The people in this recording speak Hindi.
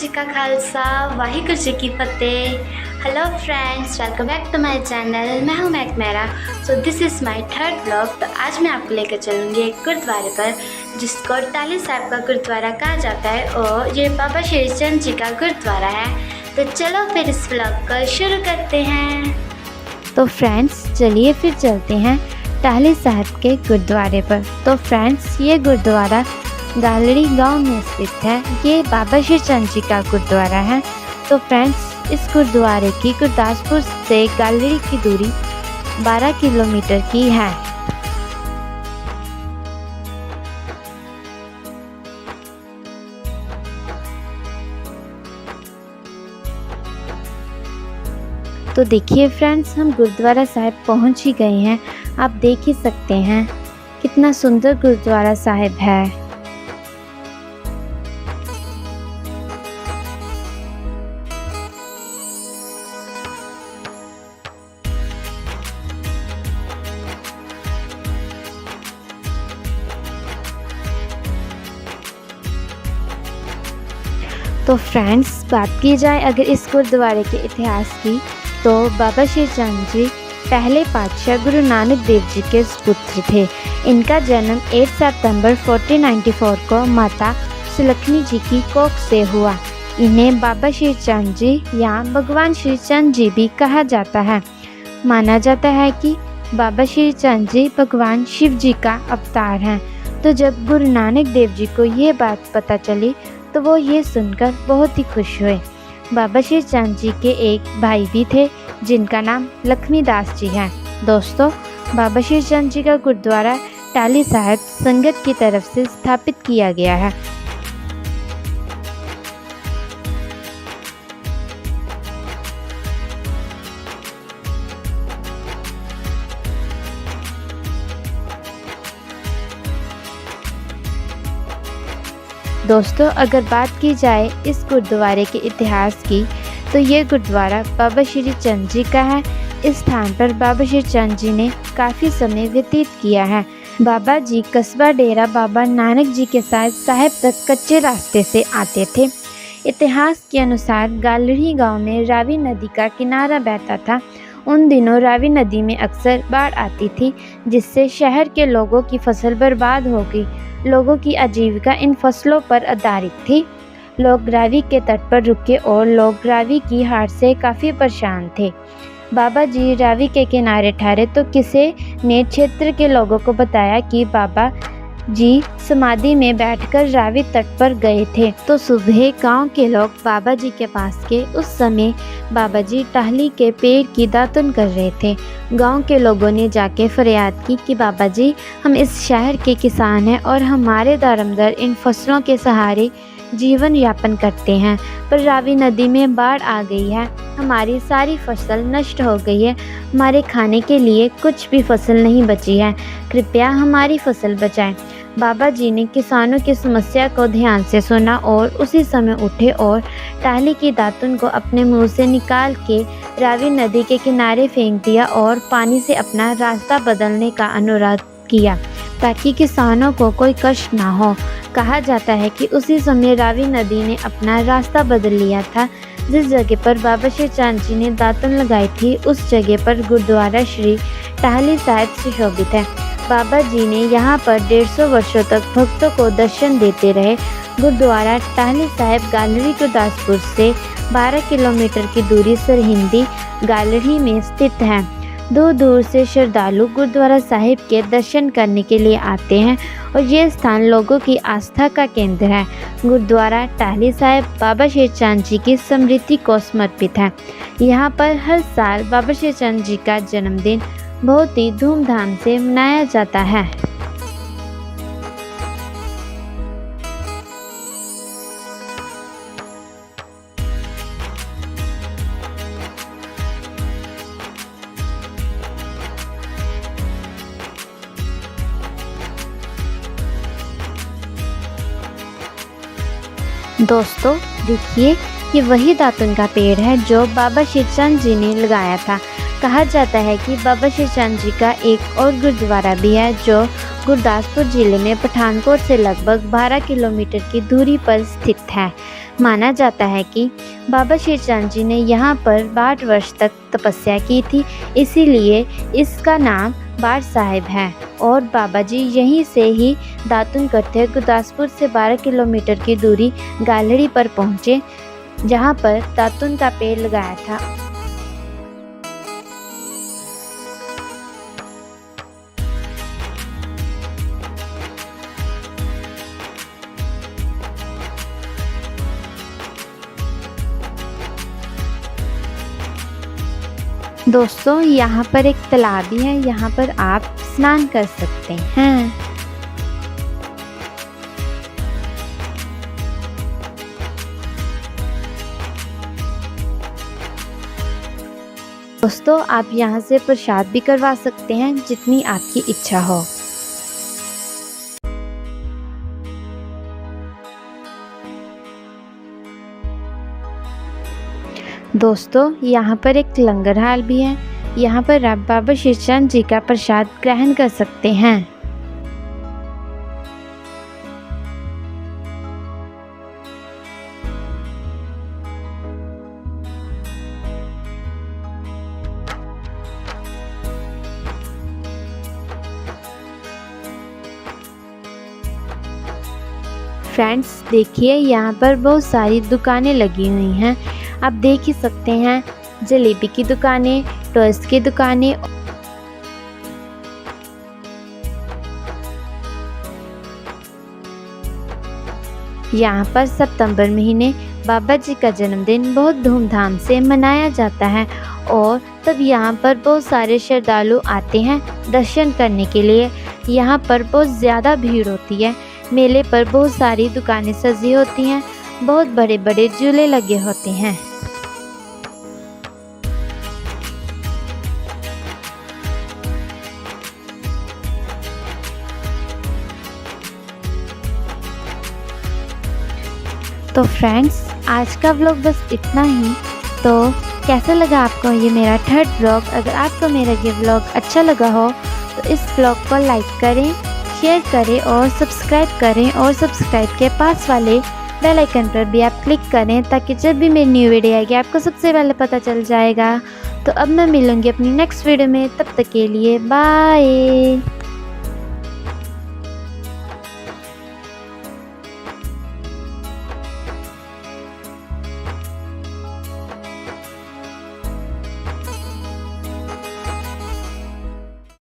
जी का खालसा वाहिगुरु जी की फतेह। Hello friends, welcome back to my channel. मैं हूं मैक मेरा। So this is my third blog. तो आज मैं आपको लेकर चलूँगी एक गुरुद्वारे पर जिसको टाली साहिब का गुरुद्वारा कहा जाता है और ये बाबा श्री चंद जी का गुरुद्वारा है। तो चलो फिर इस ब्लॉग को शुरू करते हैं। तो फ्रेंड्स चलिए फिर चलते हैं टाली साहिब के गुरुद्वारे पर। तो फ्रेंड्स ये गुरुद्वारा गालड़ी गांव में स्थित है। ये बाबा श्री चंद जी का गुरुद्वारा है। तो फ्रेंड्स इस गुरुद्वारे की गुरदासपुर से गालड़ी की दूरी 12 किलोमीटर की है। तो देखिए फ्रेंड्स, हम गुरुद्वारा साहिब पहुंच ही गए हैं। आप देख ही सकते हैं कितना सुंदर गुरुद्वारा साहिब है। तो फ्रेंड्स बात की जाए अगर इस गुरुद्वारे के इतिहास की, तो बाबा श्री चंद जी पहले पातशाह गुरु नानक देव जी के पुत्र थे। इनका जन्म 8 सितंबर 1494 को माता सुलखनी जी की कोख से हुआ। इन्हें बाबा श्री चंद जी या भगवान श्री चंद जी भी कहा जाता है। माना जाता है कि बाबा श्री चंद जी भगवान शिव जी का अवतार हैं। तो जब गुरु नानक देव जी को ये बात पता चली तो वो ये सुनकर बहुत ही खुश हुए। बाबा श्री चंद जी के एक भाई भी थे जिनका नाम लक्ष्मीदास जी है। दोस्तों, बाबा श्री चंद जी का गुरुद्वारा टाली साहिब संगत की तरफ से स्थापित किया गया है। दोस्तों, अगर बात की जाए इस गुरुद्वारे के इतिहास की, तो ये गुरुद्वारा बाबा श्री चंद जी का है। इस स्थान पर बाबा श्री चंद जी ने काफ़ी समय व्यतीत किया है। बाबा जी कस्बा डेरा बाबा नानक जी के साथ साहिब तक कच्चे रास्ते से आते थे। इतिहास के अनुसार गालड़ी गांव में रावी नदी का किनारा बहता था। उन दिनों रावी नदी में अक्सर बाढ़ आती थी, जिससे शहर के लोगों की फसल बर्बाद हो गई। लोगों की आजीविका इन फसलों पर आधारित थी। लोग रावी के तट पर रुके और लोग रावी की हार से काफ़ी परेशान थे। बाबा जी रावी के किनारे ठहरे तो किसी ने क्षेत्र के लोगों को बताया कि बाबा जी समाधि में बैठकर रावी तट पर गए थे। तो सुबह गांव के लोग बाबा जी के पास गए। उस समय बाबा जी टहली के पेड़ की दातुन कर रहे थे। गांव के लोगों ने जाके फरियाद की कि बाबा जी, हम इस शहर के किसान हैं और हमारे दारमदार इन फसलों के सहारे जीवन यापन करते हैं, पर रावी नदी में बाढ़ आ गई है। हमारी सारी फसल नष्ट हो गई है। हमारे खाने के लिए कुछ भी फसल नहीं बची है। कृपया हमारी फसल बचाएं। बाबा जी ने किसानों की समस्या को ध्यान से सुना और उसी समय उठे और टाली की दातुन को अपने मुंह से निकाल के रावी नदी के किनारे फेंक दिया और पानी से अपना रास्ता बदलने का अनुरोध किया ताकि किसानों को कोई कष्ट ना हो। कहा जाता है कि उसी समय रावी नदी ने अपना रास्ता बदल लिया था। जिस जगह पर बाबा श्री चंद जी ने दातुन लगाई थी, उस जगह पर गुरुद्वारा श्री टाली साहिब सुशोभित है। बाबा जी ने यहाँ पर 150 वर्षों तक भक्तों को दर्शन देते रहे। गुरुद्वारा टाली साहिब गालड़ी गुरदासपुर से 12 किलोमीटर की दूरी सरहिंदी गालड़ी में स्थित है। दूर दूर से श्रद्धालु गुरुद्वारा साहिब के दर्शन करने के लिए आते हैं और ये स्थान लोगों की आस्था का केंद्र है। गुरुद्वारा टाली साहिब बाबा श्री चंद जी की स्मृति को समर्पित है। यहाँ पर हर साल बाबा श्री चंद जी का जन्मदिन बहुत ही धूमधाम से मनाया जाता है। दोस्तों देखिए, ये वही दातुन का पेड़ है जो बाबा श्री चंद जी ने लगाया था। कहा जाता है कि बाबा श्री चंद जी का एक और गुरुद्वारा भी है जो गुरदासपुर जिले में पठानकोट से लगभग 12 किलोमीटर की दूरी पर स्थित है। माना जाता है कि बाबा श्री चंद जी ने यहाँ पर 62 वर्ष तक तपस्या की थी, इसीलिए इसका नाम बाड़ साहिब है। और बाबा जी यहीं से ही दातुन करते गुरदासपुर से 12 किलोमीटर की दूरी गालड़ी पर पहुँचे, जहाँ पर दातुन का पेड़ लगाया था। दोस्तों यहाँ पर एक तालाब भी है, यहाँ पर आप स्नान कर सकते हैं। दोस्तों आप यहाँ से प्रसाद भी करवा सकते हैं जितनी आपकी इच्छा हो। दोस्तों यहाँ पर एक लंगर हाल भी है, यहाँ पर आप बाबा श्री चंद जी का प्रसाद ग्रहण कर सकते हैं। फ्रेंड्स देखिए यहाँ पर बहुत सारी दुकानें लगी हुई हैं, आप देख ही सकते हैं। जलेबी की दुकानें, टॉयज की दुकानें, यहाँ पर सितंबर महीने बाबा जी का जन्मदिन बहुत धूमधाम से मनाया जाता है और तब यहाँ पर बहुत सारे श्रद्धालु आते हैं दर्शन करने के लिए। यहाँ पर बहुत ज़्यादा भीड़ होती है। मेले पर बहुत सारी दुकानें सजी होती हैं, बहुत बड़े बड़े झूले लगे होते हैं। तो फ्रेंड्स आज का व्लॉग बस इतना ही। तो कैसा लगा आपको ये मेरा थर्ड व्लॉग? अगर आपको मेरा ये व्लॉग अच्छा लगा हो तो इस व्लॉग को लाइक करें, शेयर करें और सब्सक्राइब करें, और सब्सक्राइब के पास वाले बेल आइकन पर भी आप क्लिक करें ताकि जब भी मेरी न्यू वीडियो आएगी आपको सबसे पहले पता चल जाएगा। तो अब मैं मिलूँगी अपनी नेक्स्ट वीडियो में, तब तक के लिए बाय।